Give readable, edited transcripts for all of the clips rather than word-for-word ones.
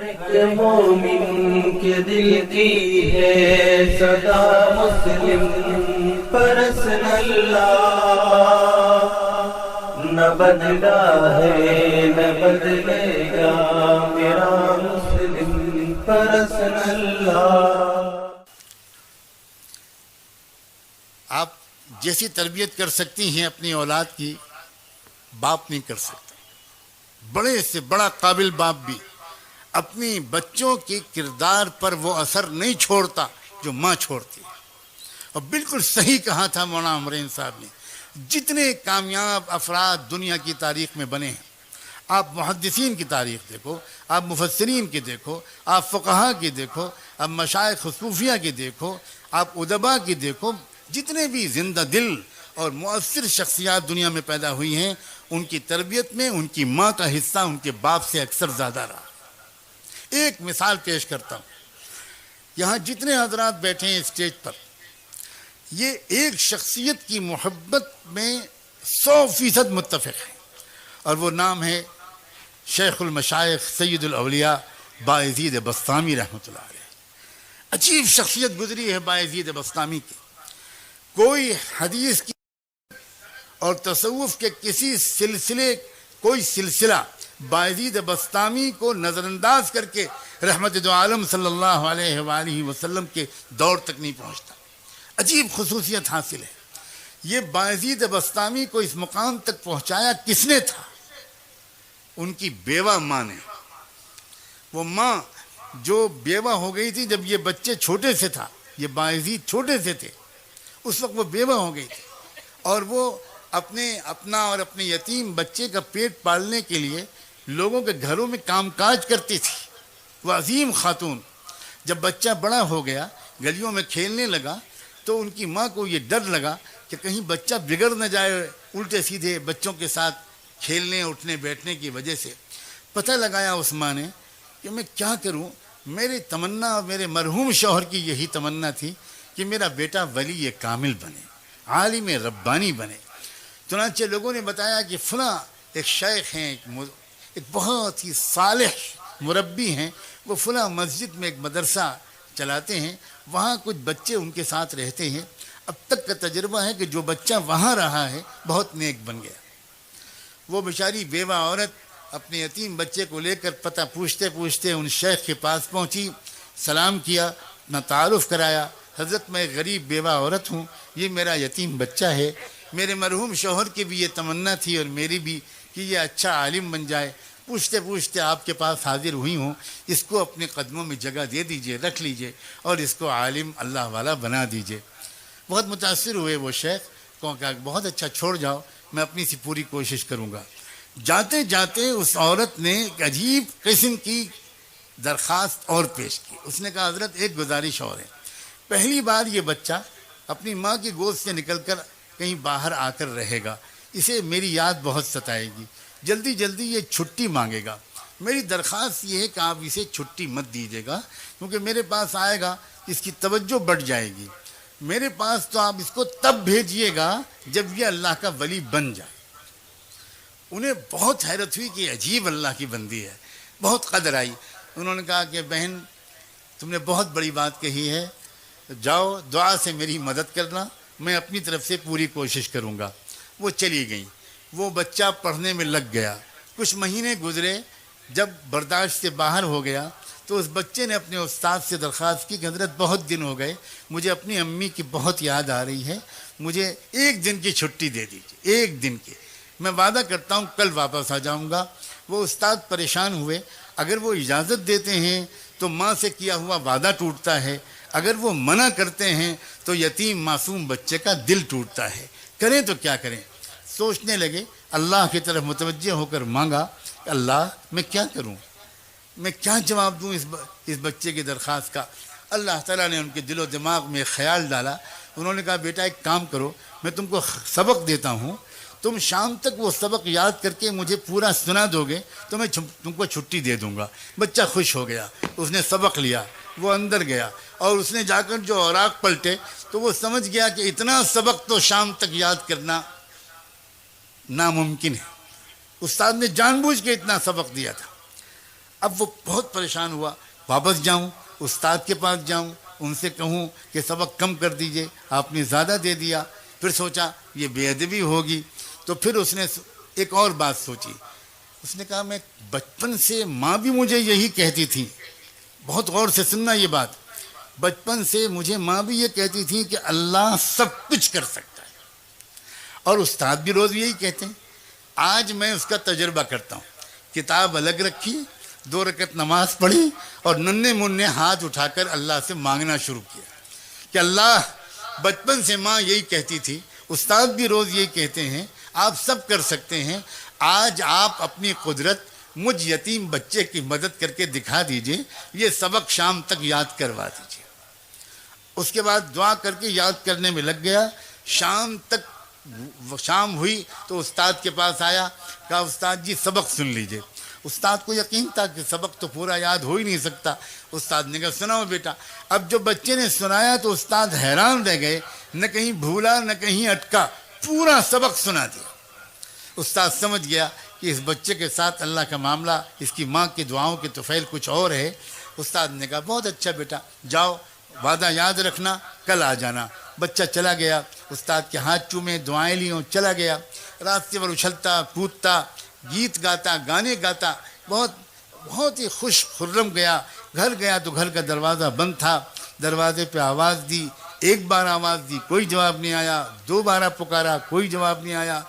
کہ مومن کے دل کی ہے صدا مسلم پرسن اللہ، نہ بدلا ہے نہ بدلے گا میرا مسلم پرسن اللہ۔ آپ جیسی تربیت کر سکتی ہیں اپنی اولاد کی، باپ نہیں کر سکتا۔ بڑے سے بڑا قابل باپ بھی اپنی بچوں کے کردار پر وہ اثر نہیں چھوڑتا جو ماں چھوڑتی ہے۔ اور بالکل صحیح کہا تھا مولانا امرین صاحب نے، جتنے کامیاب افراد دنیا کی تاریخ میں بنے ہیں، آپ محدثین کی تاریخ دیکھو، آپ مفسرین کی دیکھو، آپ فقہا کی دیکھو، آپ مشائخ صوفیہ کی دیکھو، آپ ادبا کی دیکھو، جتنے بھی زندہ دل اور مؤثر شخصیات دنیا میں پیدا ہوئی ہیں، ان کی تربیت میں ان کی ماں کا حصہ ان کے باپ سے اکثر زیادہ رہا۔ ایک مثال پیش کرتا ہوں، یہاں جتنے حضرات بیٹھے ہیں اسٹیج پر، یہ ایک شخصیت کی محبت میں 100% متفق ہیں، اور وہ نام ہے شیخ المشائخ سید الاولیاء بایزید بسطامی رحمۃ اللہ علیہ۔ عجیب شخصیت گزری ہے بایزید بسطامی کی، کوئی حدیث کی اور تصوف کے کوئی سلسلہ بایزید بسطامی کو نظر انداز کر کے رحمت دو عالم صلی اللہ علیہ وآلہ وسلم کے دور تک نہیں پہنچتا۔ عجیب خصوصیت حاصل ہے۔ یہ بایزید بسطامی کو اس مقام تک پہنچایا کس نے تھا؟ ان کی بیوہ ماں نے۔ وہ ماں جو بیوہ ہو گئی تھی جب یہ بچے چھوٹے سے تھا، یہ بایزید چھوٹے سے تھے، اس وقت وہ بیوہ ہو گئی تھی، اور وہ اپنا اور اپنے یتیم بچے کا پیٹ پالنے کے لیے لوگوں کے گھروں میں کام کاج کرتی تھی۔ وہ عظیم خاتون جب بچہ بڑا ہو گیا، گلیوں میں کھیلنے لگا، تو ان کی ماں کو یہ ڈر لگا کہ کہیں بچہ بگڑ نہ جائے الٹے سیدھے بچوں کے ساتھ کھیلنے اٹھنے بیٹھنے کی وجہ سے۔ پتہ لگایا اس ماں نے کہ میں کیا کروں، میری تمنا اور میرے مرحوم شوہر کی یہی تمنا تھی کہ میرا بیٹا ولی کامل بنے، عالم ربانی بنے۔ چنانچہ لوگوں نے بتایا کہ فلاں ایک شیخ ہیں، ایک بہت ہی صالح مربی ہیں، وہ فلاں مسجد میں ایک مدرسہ چلاتے ہیں، وہاں کچھ بچے ان کے ساتھ رہتے ہیں۔ اب تک کا تجربہ ہے کہ جو بچہ وہاں رہا ہے بہت نیک بن گیا۔ وہ بیچاری بیوہ عورت اپنے یتیم بچے کو لے کر پتہ پوچھتے پوچھتے ان شیخ کے پاس پہنچی، سلام کیا، اپنا تعارف کرایا، حضرت میں غریب بیوہ عورت ہوں، یہ میرا یتیم بچہ ہے، میرے مرحوم شوہر کی بھی یہ تمنا تھی اور میری بھی کہ یہ اچھا عالم بن جائے، پوچھتے پوچھتے آپ کے پاس حاضر ہوئی ہوں، اس کو اپنے قدموں میں جگہ دے دیجئے، رکھ لیجئے، اور اس کو عالم اللہ والا بنا دیجئے۔ بہت متاثر ہوئے وہ شیخ، کہا بہت اچھا، چھوڑ جاؤ، میں اپنی سی پوری کوشش کروں گا۔ جاتے جاتے اس عورت نے ایک عجیب قسم کی درخواست اور پیش کی۔ اس نے کہا حضرت ایک گزارش اور ہے، پہلی بار یہ بچہ اپنی ماں کی گود سے نکل کر کہیں باہر آ کر رہے گا، اسے میری یاد بہت ستائے گی، جلدی جلدی یہ چھٹی مانگے گا، میری درخواست یہ ہے کہ آپ اسے چھٹی مت دیجیے گا، کیونکہ میرے پاس آئے گا اس کی توجہ بڑھ جائے گی، میرے پاس تو آپ اس کو تب بھیجیے گا جب یہ اللہ کا ولی بن جائے۔ انہیں بہت حیرت ہوئی کہ عجیب اللہ کی بندی ہے، بہت قدر آئی۔ انہوں نے کہا کہ بہن تم نے بہت بڑی بات کہی ہے، جاؤ دعا سے میری مدد کرنا، میں اپنی طرف سے پوری کوشش کروں گا۔ وہ چلی گئیں، وہ بچہ پڑھنے میں لگ گیا، کچھ مہینے گزرے، جب برداشت سے باہر ہو گیا تو اس بچے نے اپنے استاد سے درخواست کی کہ حضرت بہت دن ہو گئے، مجھے اپنی امی کی بہت یاد آ رہی ہے، مجھے ایک دن کی چھٹی دے دیجیے، ایک دن کی، میں وعدہ کرتا ہوں کل واپس آ جاؤں گا۔ وہ استاد پریشان ہوئے، اگر وہ اجازت دیتے ہیں تو ماں سے کیا ہوا وعدہ ٹوٹتا ہے، اگر وہ منع کرتے ہیں تو یتیم معصوم بچے کا دل ٹوٹتا ہے، کریں تو کیا کریں؟ سوچنے لگے، اللہ کی طرف متوجہ ہو کر مانگا کہ اللہ میں کیا کروں، میں کیا جواب دوں اس بچے کی درخواست کا؟ اللہ تعالیٰ نے ان کے دل و دماغ میں خیال ڈالا، انہوں نے کہا بیٹا ایک کام کرو، میں تم کو سبق دیتا ہوں، تم شام تک وہ سبق یاد کر کے مجھے پورا سنا دو گے تو میں تم کو چھٹی دے دوں گا۔ بچہ خوش ہو گیا، اس نے سبق لیا، وہ اندر گیا اور اس نے جا کر جو اوراق پلٹے تو وہ سمجھ گیا کہ اتنا سبق تو شام تک یاد کرنا ناممکن ہے، استاد نے جان بوجھ کے اتنا سبق دیا تھا۔ اب وہ بہت پریشان ہوا، واپس جاؤں، استاد کے پاس جاؤں، ان سے کہوں کہ سبق کم کر دیجئے، آپ نے زیادہ دے دیا. پھر سوچا یہ بے ادبی ہوگی، تو پھر اس نے ایک اور بات سوچی. اس نے کہا میں بچپن سے ماں بھی مجھے یہی کہتی تھی، بہت غور سے سننا یہ بات، بچپن سے مجھے ماں بھی یہ کہتی تھی کہ اللہ سب کچھ کر سکتا ہے، اور استاد بھی روز یہی کہتے ہیں. آج میں اس کا تجربہ کرتا ہوں. کتاب الگ رکھی، 2 رکعت نماز پڑھی، اور ننھے منھے ہاتھ اٹھا کر اللہ سے مانگنا شروع کیا کہ اللہ، بچپن سے ماں یہی کہتی تھی، استاد بھی روز یہی کہتے ہیں، آپ سب کر سکتے ہیں، آج آپ اپنی قدرت مجھ یتیم بچے کی مدد کر کے دکھا دیجئے، یہ سبق شام تک یاد کروا دیجئے. اس کے بعد دعا کر کے یاد کرنے میں لگ گیا. شام ہوئی تو استاد کے پاس آیا، کہا استاد جی سبق سن لیجئے. استاد کو یقین تھا کہ سبق تو پورا یاد ہو ہی نہیں سکتا. استاد نے کہا سناؤ بیٹا. اب جو بچے نے سنایا تو استاد حیران رہ گئے، نہ کہیں بھولا نہ کہیں اٹکا، پورا سبق سنا دیا. استاد سمجھ گیا کہ اس بچے کے ساتھ اللہ کا معاملہ، اس کی ماں کی دعاؤں کے طفیل کچھ اور ہے. استاد نے کہا بہت اچھا بیٹا، جاؤ وعدہ یاد رکھنا، کل آ جانا. بچہ چلا گیا، استاد کے ہاتھ چومے، دعائیں لیوں، چلا گیا. راستے پر اچھلتا کودتا، گیت گاتا، گانے گاتا، بہت ہی خوش خرم گیا. گھر گیا تو گھر کا دروازہ بند تھا. دروازے پہ آواز دی، 1 بار آواز دی، کوئی جواب نہیں آیا. 2 بار پکارا، کوئی جواب نہیں آیا.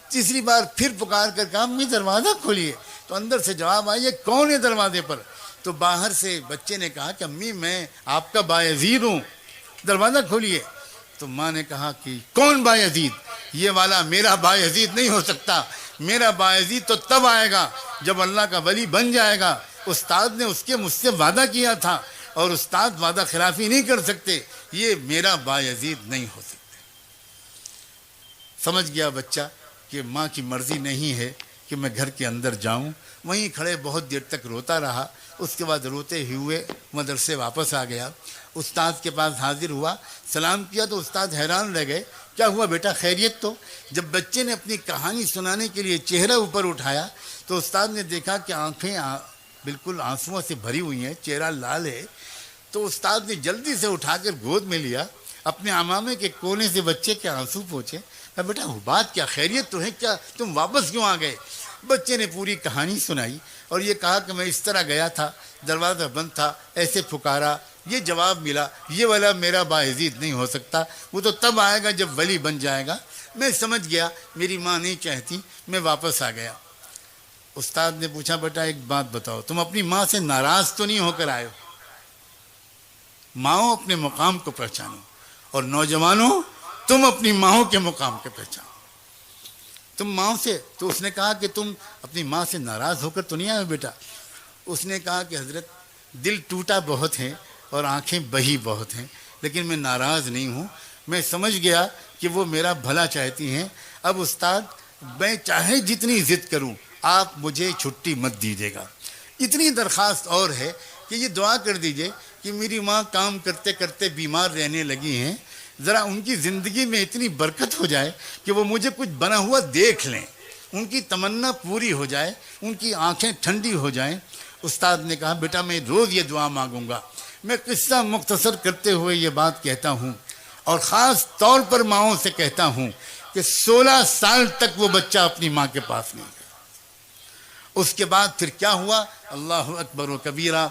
تیسری بار پھر پکار کر کہا امی دروازہ کھولیے. تو اندر سے جواب آیا یہ کون ہے دروازے پر؟ تو باہر سے بچے نے کہا کہ امی میں آپ کا بایزید ہوں، دروازہ کھولیے. تو ماں نے کہا کہ کون بایزید؟ یہ والا میرا بایزید نہیں ہو سکتا، میرا بایزید تو تب آئے گا جب اللہ کا ولی بن جائے گا. استاد نے مجھ سے وعدہ کیا تھا، اور استاد وعدہ خلافی نہیں کر سکتے، یہ میرا بایزید نہیں ہو سکتا. سمجھ گیا بچہ کہ ماں کی مرضی نہیں ہے کہ میں گھر کے اندر جاؤں. وہیں کھڑے بہت دیر تک روتا رہا. اس کے بعد روتے ہوئے مدرسے واپس آ گیا. استاد کے پاس حاضر ہوا، سلام کیا تو استاد حیران رہ گئے، کیا ہوا بیٹا خیریت؟ تو جب بچے نے اپنی کہانی سنانے کے لیے چہرہ اوپر اٹھایا تو استاد نے دیکھا کہ آنکھیں بالکل آنسوؤں سے بھری ہوئی ہیں، چہرہ لال ہے. تو استاد نے جلدی سے اٹھا کر گود میں لیا، اپنے عمامے کے کونے سے بچے کے آنسو پوچھے. بیٹا بات کیا، خیریت تو ہے؟ کیا تم واپس کیوں آ گئے؟ بچے نے پوری کہانی سنائی اور یہ کہا کہ میں اس طرح گیا تھا، دروازہ بند تھا، ایسے پکارا، یہ جواب ملا، یہ والا میرا باعزید نہیں ہو سکتا، وہ تو تب آئے گا جب ولی بن جائے گا. میں سمجھ گیا میری ماں نہیں چاہتی، میں واپس آ گیا. استاد نے پوچھا بیٹا ایک بات بتاؤ، تم اپنی ماں سے ناراض تو نہیں ہو کر آئے ہو؟ ماؤں اپنے مقام کو پہچانو، اور نوجوانوں تم اپنی ماؤں کے مقام کو پہچانو. تم ماں سے، تو اس نے کہا کہ تم اپنی ماں سے ناراض ہو کر تو نہیں آئے بیٹا. اس نے کہا کہ حضرت دل ٹوٹا بہت ہے اور آنکھیں بہی بہت ہیں، لیکن میں ناراض نہیں ہوں. میں سمجھ گیا کہ وہ میرا بھلا چاہتی ہیں. اب استاد میں چاہے جتنی ضد کروں آپ مجھے چھٹی مت دیجیے گا. اتنی درخواست اور ہے کہ یہ دعا کر دیجئے کہ میری ماں کام کرتے کرتے بیمار رہنے لگی ہیں، ذرا ان کی زندگی میں اتنی برکت ہو جائے کہ وہ مجھے کچھ بنا ہوا دیکھ لیں، ان کی تمنا پوری ہو جائے، ان کی آنکھیں ٹھنڈی ہو جائیں. استاد نے کہا بیٹا میں روز یہ دعا مانگوں گا. میں قصہ مختصر کرتے ہوئے یہ بات کہتا ہوں، اور خاص طور پر ماؤں سے کہتا ہوں کہ 16 سال تک وہ بچہ اپنی ماں کے پاس نہیں گیا. اس کے بعد پھر کیا ہوا؟ اللہ اکبر و کبیرہ.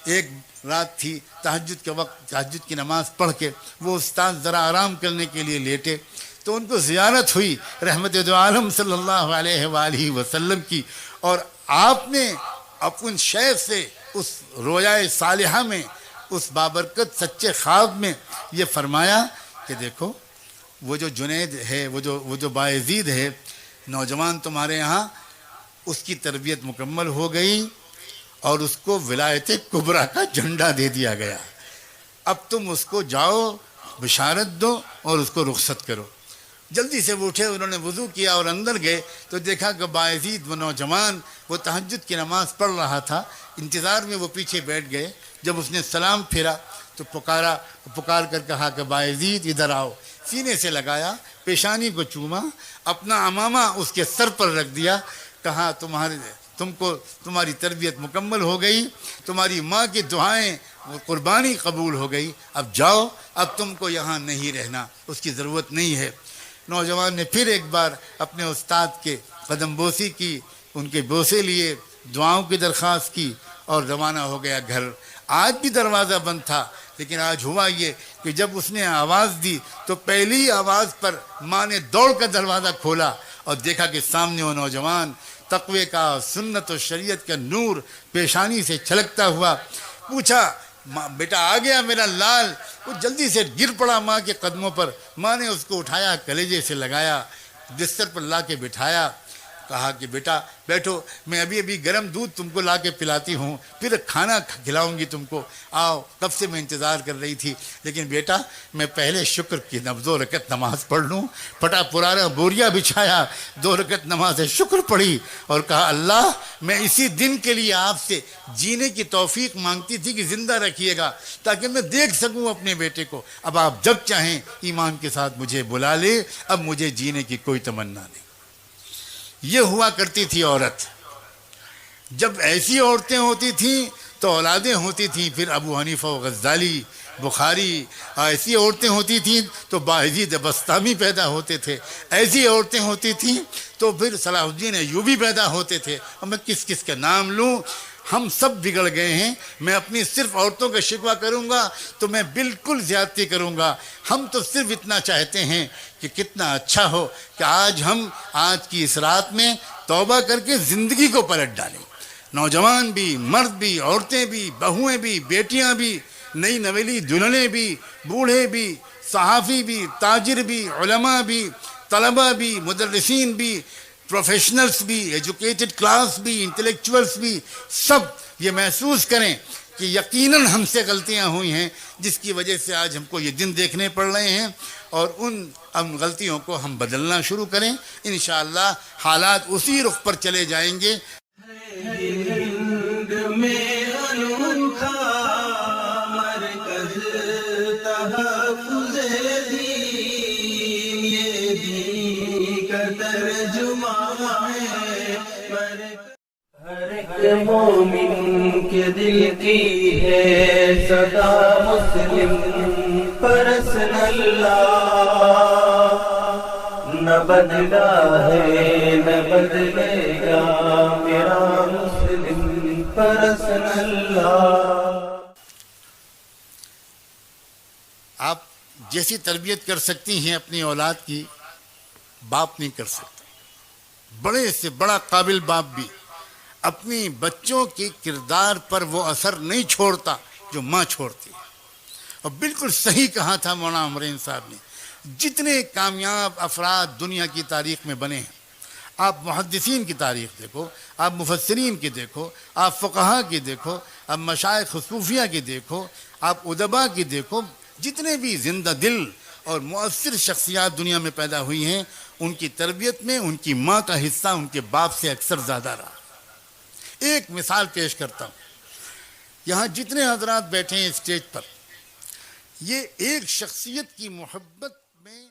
ایک رات تھی، تہجد کے وقت تہجد کی نماز پڑھ کے وہ استاد ذرا آرام کرنے کے لیے لیٹے تو ان کو زیارت ہوئی رحمت دو عالم صلی اللہ علیہ وآلہ وسلم کی، اور آپ نے اپن شیخ سے اس رویائے صالحہ میں، اس بابرکت سچے خواب میں یہ فرمایا کہ دیکھو وہ جو جنید ہے، وہ جو باعزید ہے، نوجوان تمہارے یہاں، اس کی تربیت مکمل ہو گئی اور اس کو ولایت کبریٰ کا جھنڈا دے دیا گیا. اب تم اس کو جاؤ بشارت دو اور اس کو رخصت کرو. جلدی سے وہ اٹھے، انہوں نے وضو کیا اور اندر گئے تو دیکھا کہ باعزید وہ نوجوان وہ تہجد کی نماز پڑھ رہا تھا. انتظار میں وہ پیچھے بیٹھ گئے. جب اس نے سلام پھیرا تو پکار کر کہا کہ باعزید ادھر آؤ. سینے سے لگایا، پیشانی کو چوما، اپنا عمامہ اس کے سر پر رکھ دیا، کہا تم کو تمہاری تربیت مکمل ہو گئی، تمہاری ماں کی دعائیں قربانی قبول ہو گئی، اب جاؤ، اب تم کو یہاں نہیں رہنا، اس کی ضرورت نہیں ہے۔ نوجوان نے پھر ایک بار اپنے استاد کے قدم بوسی کی، ان کے بوسے لیے، دعاؤں کی درخواست کی اور روانہ ہو گیا گھر۔ آج بھی دروازہ بند تھا، لیکن آج ہوا یہ کہ جب اس نے آواز دی تو پہلی آواز پر ماں نے دوڑ کر دروازہ کھولا اور دیکھا کہ سامنے وہ نوجوان تقوی کا، سنت و شریعت کا نور پیشانی سے چھلکتا ہوا۔ پوچھا، ماں بیٹا آ گیا میرا لال؟ وہ جلدی سے گر پڑا ماں کے قدموں پر۔ ماں نے اس کو اٹھایا، کلیجے سے لگایا، بستر پر لا کے بٹھایا، کہا کہ بیٹا بیٹھو، میں ابھی گرم دودھ تم کو لا کے پلاتی ہوں، پھر کھانا کھلاؤں گی تم کو، آؤ، کب سے میں انتظار کر رہی تھی، لیکن بیٹا میں پہلے شکر کی 2 رکعت نماز پڑھ لوں۔ پھٹا پرانا بوریا بچھایا، 2 رکعت نماز شکر پڑھی اور کہا اللہ میں اسی دن کے لیے آپ سے جینے کی توفیق مانگتی تھی کہ زندہ رکھیے گا تاکہ میں دیکھ سکوں اپنے بیٹے کو، اب آپ جب چاہیں ایمان کے ساتھ مجھے بلا لے، اب مجھے جینے کی کوئی تمنا نہیں۔ یہ ہوا کرتی تھی عورت۔ جب ایسی عورتیں ہوتی تھیں تو اولادیں ہوتی تھیں، پھر ابو حنیفہ و غزالی، بخاری، ایسی عورتیں ہوتی تھیں تو باعزید بسطامی پیدا ہوتے تھے، ایسی عورتیں ہوتی تھیں تو پھر صلاح الدین ایوبی پیدا ہوتے تھے، اور میں کس کس کا نام لوں، ہم سب بگڑ گئے ہیں۔ میں اپنی صرف عورتوں کا شکوہ کروں گا تو میں بالکل زیادتی کروں گا۔ ہم تو صرف اتنا چاہتے ہیں کہ کتنا اچھا ہو کہ ہم آج کی اس رات میں توبہ کر کے زندگی کو پلٹ ڈالیں، نوجوان بھی، مرد بھی، عورتیں بھی، بہویں بھی، بیٹیاں بھی، نئی نویلی دلہنیں بھی، بوڑھے بھی، صحافی بھی، تاجر بھی، علماء بھی، طلبہ بھی، مدرسین بھی، پروفیشنلز بھی، ایجوکیٹڈ کلاس بھی، انٹلیکچوئلز بھی، سب یہ محسوس کریں کہ یقیناً ہم سے غلطیاں ہوئی ہیں جس کی وجہ سے آج ہم کو یہ دن دیکھنے پڑ رہے ہیں، اور ان غلطیوں کو ہم بدلنا شروع کریں، انشاءاللہ حالات اسی رخ پر چلے جائیں گے۔ ہند میں انوکھا مرکز تحفظ دین، یہ دین کا ترجمہ ہے۔ ہر ایک مومن کے دل کی ہے صدا، مسلم پرسن اللہ نہ بدلا ہے نہ بدلے گا، میرا مسلم پرسن اللہ۔ آپ جیسی تربیت کر سکتی ہیں اپنی اولاد کی، باپ نہیں کر سکتے۔ بڑے سے بڑا قابل باپ بھی اپنی بچوں کے کردار پر وہ اثر نہیں چھوڑتا جو ماں چھوڑتی ہے۔ اور بالکل صحیح کہا تھا مولانا عمرین صاحب نے، جتنے کامیاب افراد دنیا کی تاریخ میں بنے ہیں، آپ محدثین کی تاریخ دیکھو، آپ مفسرین کی دیکھو، آپ فقہا کی دیکھو، آپ مشائخ صوفیہ کی دیکھو، آپ ادبا کی دیکھو، جتنے بھی زندہ دل اور مؤثر شخصیات دنیا میں پیدا ہوئی ہیں، ان کی تربیت میں ان کی ماں کا حصہ ان کے باپ سے اکثر زیادہ رہا۔ ایک مثال پیش کرتا ہوں، یہاں جتنے حضرات بیٹھے ہیں اسٹیج پر، یہ ایک شخصیت کی محبت میں